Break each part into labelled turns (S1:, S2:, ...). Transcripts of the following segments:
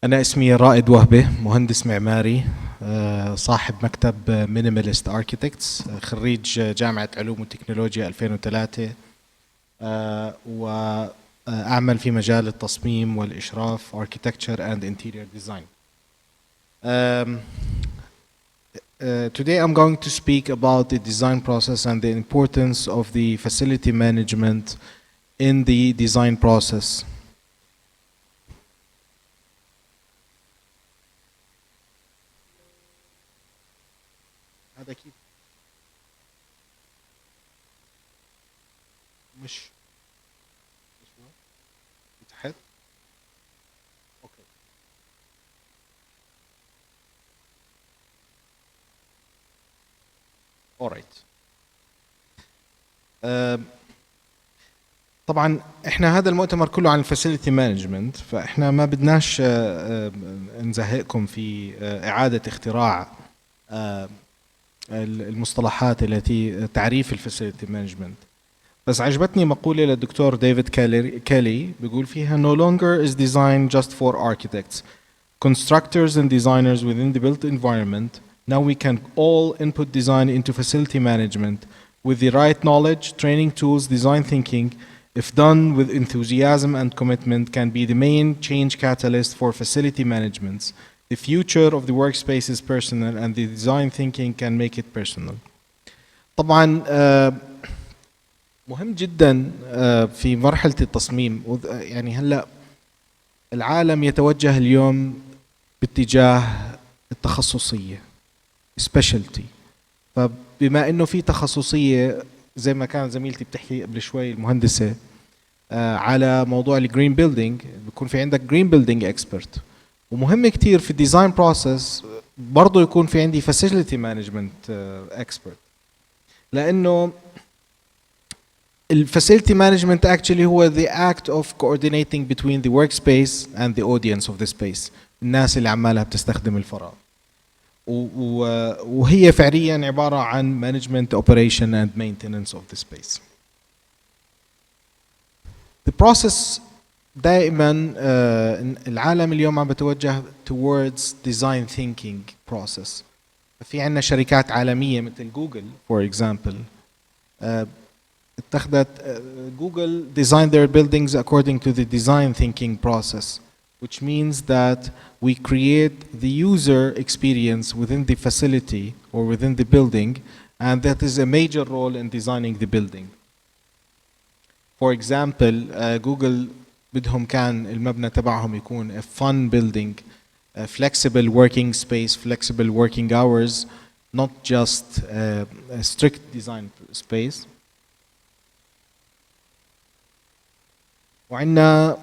S1: أنا اسمي رائد وهبة، مهندس معماري، صاحب مكتب مينيماليست اركيتكتس، خريج جامعة علوم وتكنولوجيا 2003، وأعمل في مجال التصميم والإشراف Architecture and Interior Design. Today I'm going to speak about the design process and the importance of the facility management in the design process. هذا كيف مش تحت اوكي. alright. طبعا احنا هذا المؤتمر كله عن الفاسيلتي مانجمنت، فاحنا ما بدناش نزهقكم في اعاده اختراع المصطلحات التي تعريف الفاسيلتي مانجمنت. بس عجبتني مقولة للدكتور ديفيد كالي بيقول فيها no longer is design just for architects, constructors and designers within the built environment. Now we can all input design into facility management with the right knowledge, training tools, design thinking, if done with enthusiasm and commitment, can be the main change catalyst for facility management. The future of the workspace is personal and the design thinking can make it personal. طبعا مهم جدا في مرحلة التصميم. يعني هلا العالم يتوجه اليوم باتجاه التخصصية specialty. فبما انه في تخصصية زي ما كانت زميلتي بتحكي قبل شوي المهندسة على موضوع الجرين بيلدينج، بيكون في عندك جرين بيلدينج اكسبرت. ومهم كتير في الديزاين بروسس برضه يكون في عندي فاسيلتي مانجمنت اكسبرت، لانه الفاسيلتي مانجمنت actually هو the act of coordinating between the workspace and the audience of the space، الناس اللي عمالها بتستخدم الفراغ. وهي فعليا عبارة عن management, operation and maintenance of the space. The process دائما العالم اليوم عم بتوجه towards design thinking process. في عندنا شركات عالمية مثل جوجل for example. اتخذت Google designed their buildings according to the design thinking process, which means that we create the user experience within the facility or within the building, and that is a major role in designing the building. For example, Google بدهم كان المبنى تبعهم يكون a fun building, a flexible working space, flexible working hours, not just a strict design space. وعندنا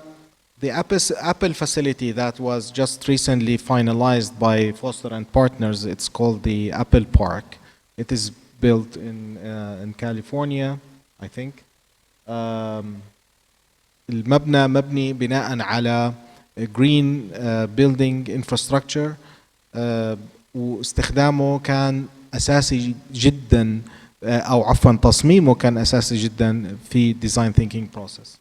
S1: the Apple facility that was just recently finalized by Foster and Partners. It's called the Apple Park. It is built in California, I think. المبنى مبني بناء على green building infrastructure, واستخدامه كان أساسي جدا، أو عفوا تصميمه كان أساسي جدا في design thinking process.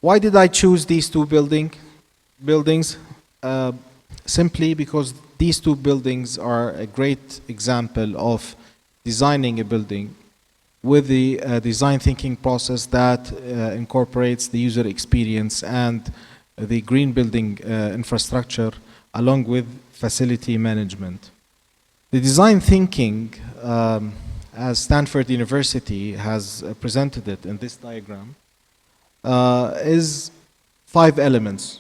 S1: Why did I choose these two buildings? Simply because these two buildings are a great example of designing a building with the design thinking process that incorporates the user experience and the green building infrastructure along with facility management. The design thinking, as Stanford University has presented it in this diagram, is 5 elements.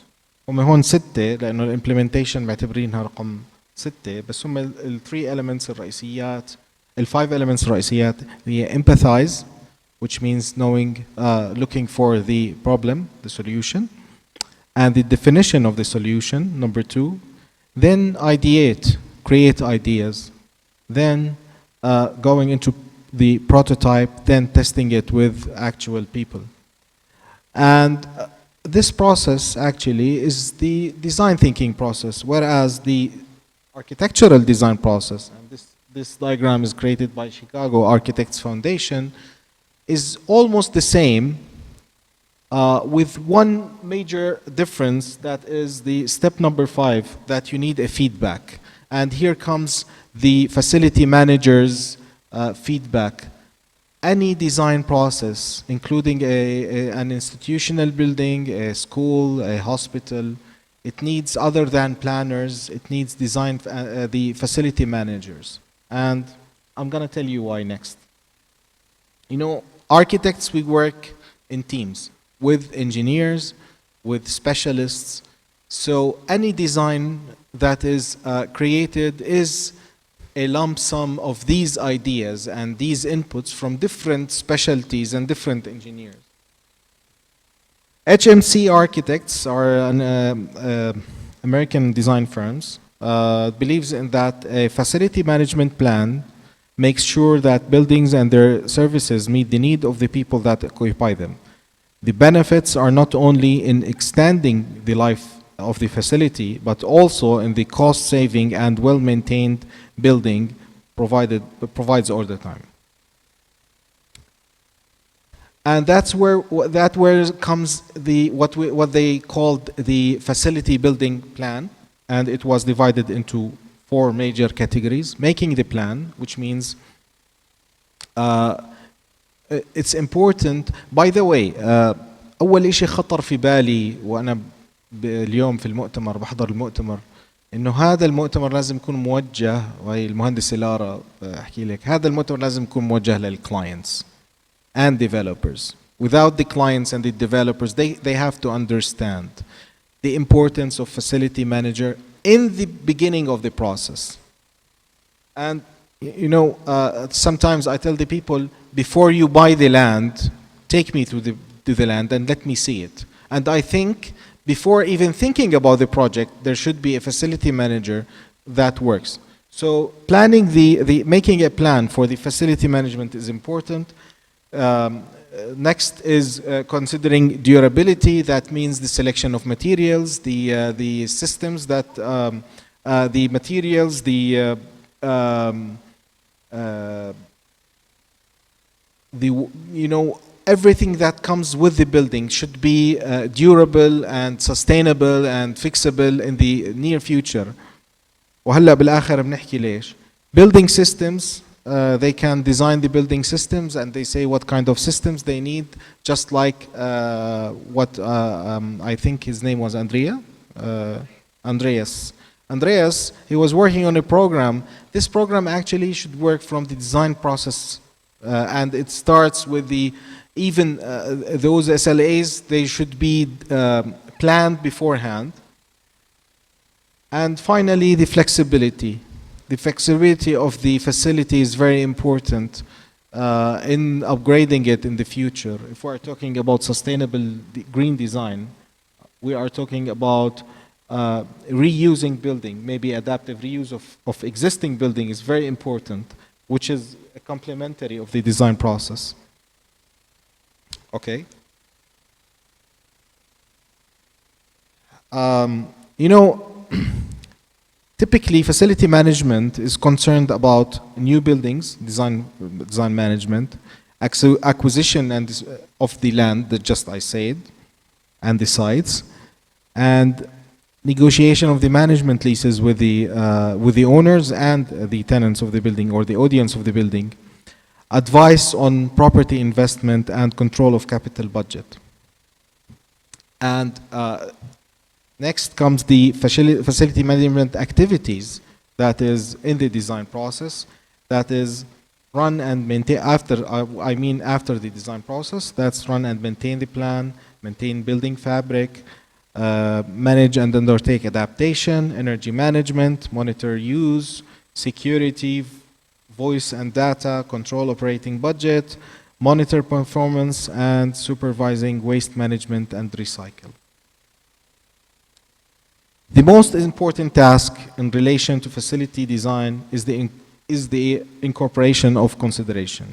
S1: هم هون 6 لأنه الامبلمنتيشن معتبرينها رقم 6، بس هم ال 3 elements الرئيسيات، ال 5 elements الرئيسيات هي empathize, which means knowing, looking for the problem, the solution, and the definition of the solution, number 2. Then ideate, create ideas. Then going into the prototype, then testing it with actual people. And this process actually is the design thinking process, whereas the architectural design process, and this diagram is created by Chicago Architects Foundation, is almost the same, with one major difference, that is the step number 5, that you need a feedback. And here comes the facility manager's feedback. Any design process, including an institutional building, a school, a hospital, it needs, other than planners, it needs the facility managers. And I'm going to tell you why next. You know, architects, we work in teams with engineers, with specialists. So any design that is created is a lump sum of these ideas and these inputs from different specialties and different engineers. HMC architects are American design firms, believes in that a facility management plan makes sure that buildings and their services meet the need of the people that occupy them. The benefits are not only in extending the life of the facility, but also in the cost saving and well-maintained building provides all the time. And that's where comes what they called the facility building plan, and it was divided into 4 major categories. Making the plan, which means it's important. By the way, أول إشي خطر في بالي وأنا اليوم في المؤتمر بحضر المؤتمر، إنه هذا المؤتمر لازم يكون موجه، وهي المهندسة لارا أحكي لك، هذا المؤتمر لازم يكون موجه للclients and developers. Without the clients and the developers, they have to understand the importance of facility manager in the beginning of the process. And you know, sometimes I tell the people, before you buy the land, take me to the land and let me see it. And I think before even thinking about the project, there should be a facility manager that works. So planning making a plan for the facility management is important. Next is considering durability. That means the selection of materials, the systems that the materials, you know, everything that comes with the building should be durable and sustainable and fixable in the near future. وهلا بالآخر بنحكي ليش. Building systems, they can design the building systems and they say what kind of systems they need, just like what I think his name was Andreas. Andreas, he was working on a program. This program actually should work from the design process, and it starts with those SLAs, they should be planned beforehand. And finally, the flexibility. The flexibility of the facility is very important in upgrading it in the future. If we're talking about sustainable green design, we are talking about reusing building, maybe adaptive reuse of existing building is very important, which is a complementary of the design process. Okay. You know, typically facility management is concerned about new buildings, design management, acquisition of the land that just I said, and the sites, and negotiation of the management leases with the owners and the tenants of the building or the audience of the building. Advice on property investment and control of capital budget. And next comes the facility management activities that is in the design process, that is run and maintain after the design process. That's run and maintain the plan, maintain building fabric, manage and undertake adaptation, energy management, monitor use, security, voice and data, control operating budget, monitor performance, and supervising waste management and recycle. The most important task in relation to facility design is the incorporation of consideration.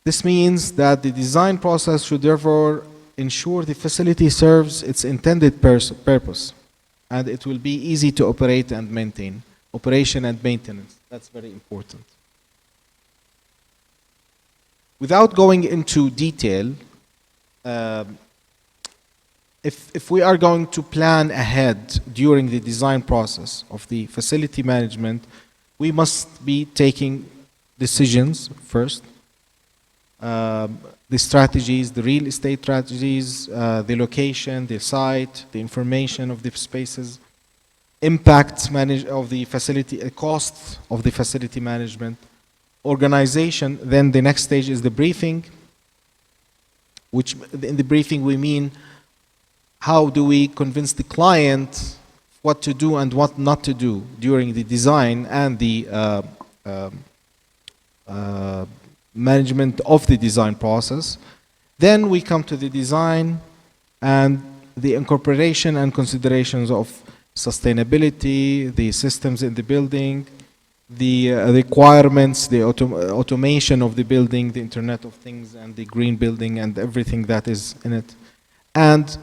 S1: This means that the design process should therefore ensure the facility serves its intended purpose, and it will be easy to operate and maintain. Operation and maintenance, that's very important. Without going into detail, um, if we are going to plan ahead during the design process of the facility management, we must be taking decisions first. The strategies, the real estate strategies, the location, the site, the information of the spaces, impact of the facility, cost of the facility management, organization. Then the next stage is the briefing, which in the briefing we mean how do we convince the client what to do and what not to do during the design and the management of the design process. Then we come to the design and the incorporation and considerations of sustainability, the systems in the building, the requirements, the automation of the building, the Internet of Things, and the green building and everything that is in it. And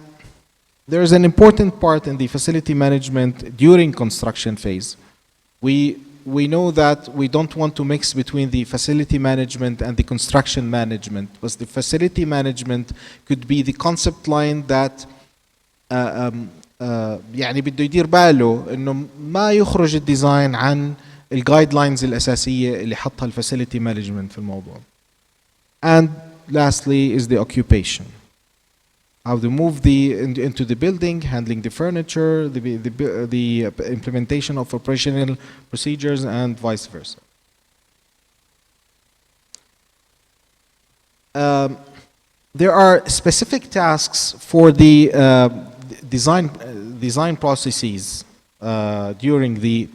S1: there is an important part in the facility management during construction phase. We know that we don't want to mix between the facility management and the construction management, because the facility management could be the concept line that يعني بده يدير باله انه ما يخرج الديزاين عن الجايد لاينز الاساسيه اللي حطها الفاسيلتي مانجمنت في الموضوع. And lastly is the occupation. How to move into the building, handling the furniture, the implementation of operational procedures, and vice versa. There are specific tasks for the design processes during the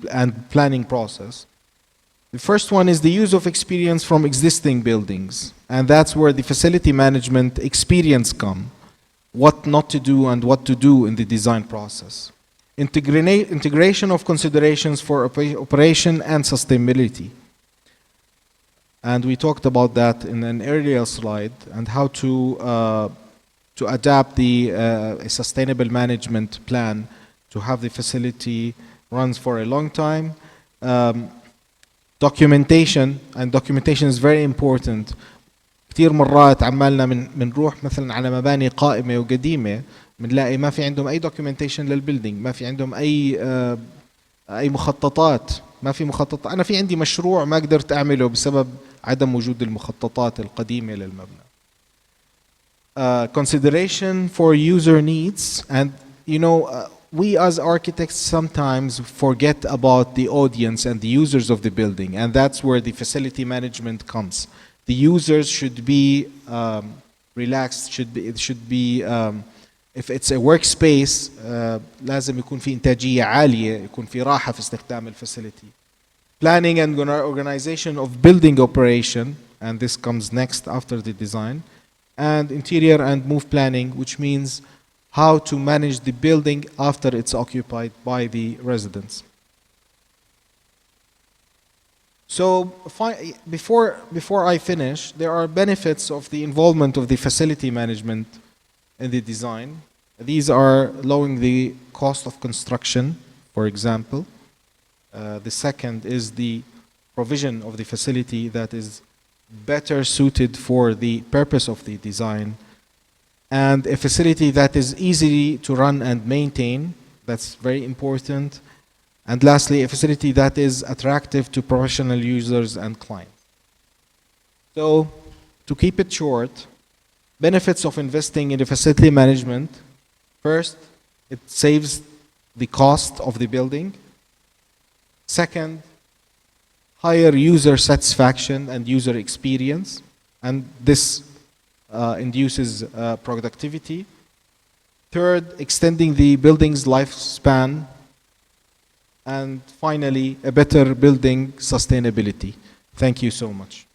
S1: planning process. The first one is the use of experience from existing buildings, and that's where the facility management experience come. What not to do and what to do in the design process. Integration of considerations for operation and sustainability. And we talked about that in an earlier slide, and how to adapt the sustainable management plan to have the facility runs for a long time. Documentation, and documentation is very important. كثير مرات عمالنا بنروح مثلا على مباني قائمة وقديمة بنلاقي ما في عندهم أي documentation للبيلدينج، ما في عندهم أي مخططات، ما في مخطط. أنا في عندي مشروع ما قدرت أعمله بسبب عدم وجود المخططات القديمة للمبنى. Consideration for user needs, and you know we as architects sometimes forget about the audience and the users of the building, and that's where the facility management comes. The users should be relaxed, it should be if it's a workspace لازم يكون في إنتاجية عالية، يكون في راحة في استخدام الفاسيلتي. Planning and organization of building operation, and this comes next after the design. And interior and move planning, which means how to manage the building after it's occupied by the residents. So before I finish, there are benefits of the involvement of the facility management in the design. These are lowering the cost of construction, for example. The second is the provision of the facility that is better suited for the purpose of the design, and a facility that is easy to run and maintain. That's very important. And lastly, a facility that is attractive to professional users and clients. So, to keep it short, benefits of investing in the facility management. First, it saves the cost of the building. Second, higher user satisfaction and user experience, and this induces productivity. Third, extending the building's lifespan. And finally, a better building sustainability. Thank you so much.